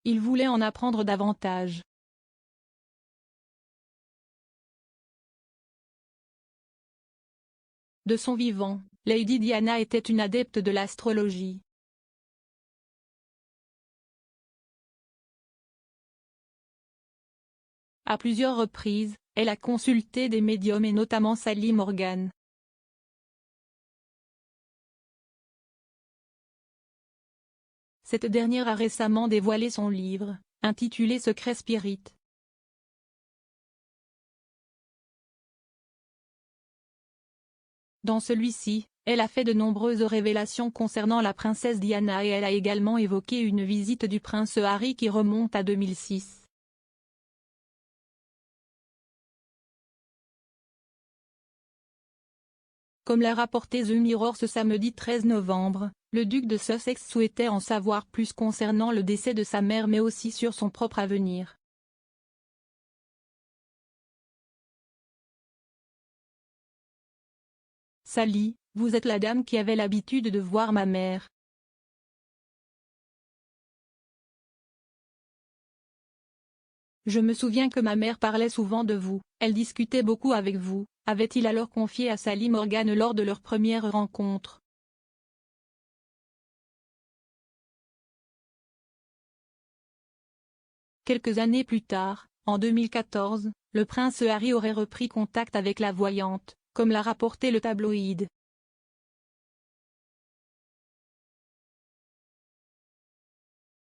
Il voulait en apprendre davantage. De son vivant, Lady Diana était une adepte de l'astrologie. À plusieurs reprises, elle a consulté des médiums et notamment Sally Morgan. Cette dernière a récemment dévoilé son livre, intitulé Secret Spirit. Dans celui-ci, elle a fait de nombreuses révélations concernant la princesse Diana et elle a également évoqué une visite du prince Harry qui remonte à 2006. Comme l'a rapporté The Mirror ce samedi 13 novembre, le duc de Sussex souhaitait en savoir plus concernant le décès de sa mère mais aussi sur son propre avenir. Sally, vous êtes la dame qui avait l'habitude de voir ma mère. Je me souviens que ma mère parlait souvent de vous, elle discutait beaucoup avec vous, avait-il alors confié à Sally Morgan lors de leur première rencontre. Quelques années plus tard, en 2014, le prince Harry aurait repris contact avec la voyante, comme l'a rapporté le tabloïd.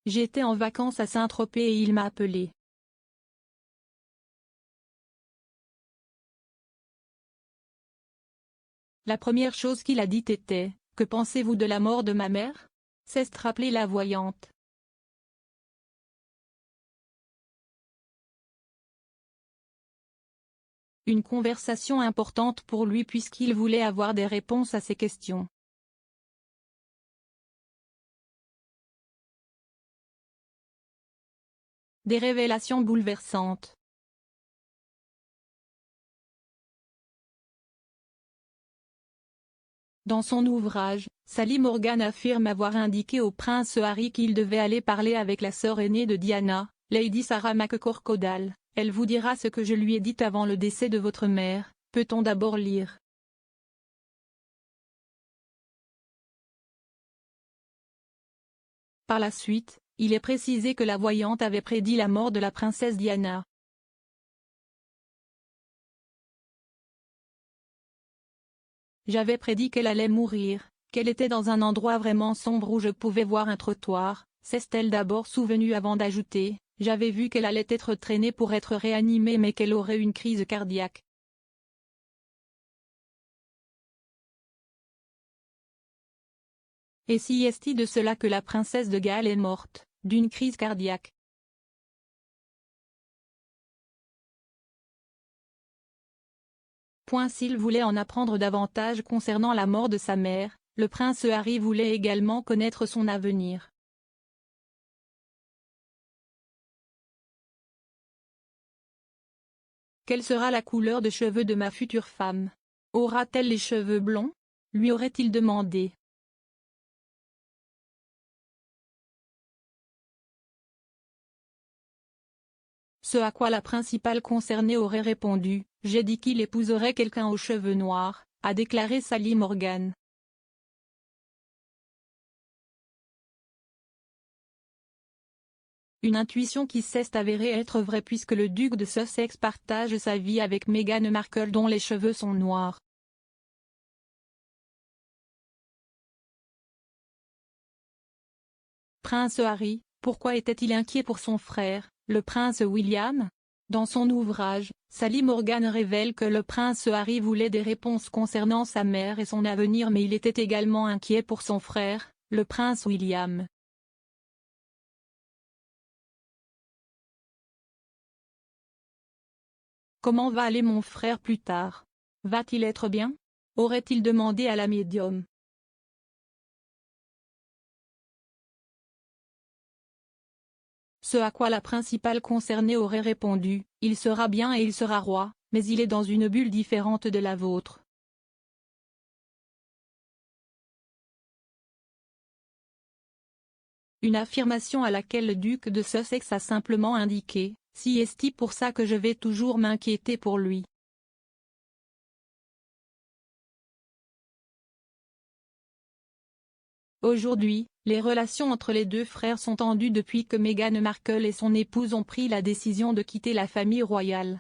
J'étais en vacances à Saint-Tropez et il m'a appelé. La première chose qu'il a dite était « Que pensez-vous de la mort de ma mère ?» s'est rappelée la voyante. Une conversation importante pour lui puisqu'il voulait avoir des réponses à ses questions. Des révélations bouleversantes. Dans son ouvrage, Sally Morgan affirme avoir indiqué au prince Harry qu'il devait aller parler avec la sœur aînée de Diana, Lady Sarah McCorquodale. Elle vous dira ce que je lui ai dit avant le décès de votre mère, peut-on d'abord lire. Par la suite, il est précisé que la voyante avait prédit la mort de la princesse Diana. J'avais prédit qu'elle allait mourir, qu'elle était dans un endroit vraiment sombre où je pouvais voir un trottoir, s'est-elle d'abord souvenue avant d'ajouter, j'avais vu qu'elle allait être traînée pour être réanimée mais qu'elle aurait une crise cardiaque. Et si est-il de cela que la princesse de Galles est morte, d'une crise cardiaque. S'il voulait en apprendre davantage concernant la mort de sa mère, le prince Harry voulait également connaître son avenir. Quelle sera la couleur de cheveux de ma future femme? Aura-t-elle les cheveux blonds? Lui aurait-il demandé. Ce à quoi la principale concernée aurait répondu, j'ai dit qu'il épouserait quelqu'un aux cheveux noirs, a déclaré Sally Morgan. Une intuition qui s'est avérée être vraie puisque le duc de Sussex partage sa vie avec Meghan Markle dont les cheveux sont noirs. Prince Harry, pourquoi était-il inquiet pour son frère, le prince William? Dans son ouvrage, Sally Morgan révèle que le prince Harry voulait des réponses concernant sa mère et son avenir mais il était également inquiet pour son frère, le prince William. Comment va aller mon frère plus tard? Va-t-il être bien? Aurait-il demandé à la médium. Ce à quoi la principale concernée aurait répondu, il sera bien et il sera roi, mais il est dans une bulle différente de la vôtre. une affirmation à laquelle le duc de Sussex a simplement indiqué « Si est-il pour ça que je vais toujours m'inquiéter pour lui ». Aujourd'hui, les relations entre les deux frères sont tendues depuis que Meghan Markle et son épouse ont pris la décision de quitter la famille royale.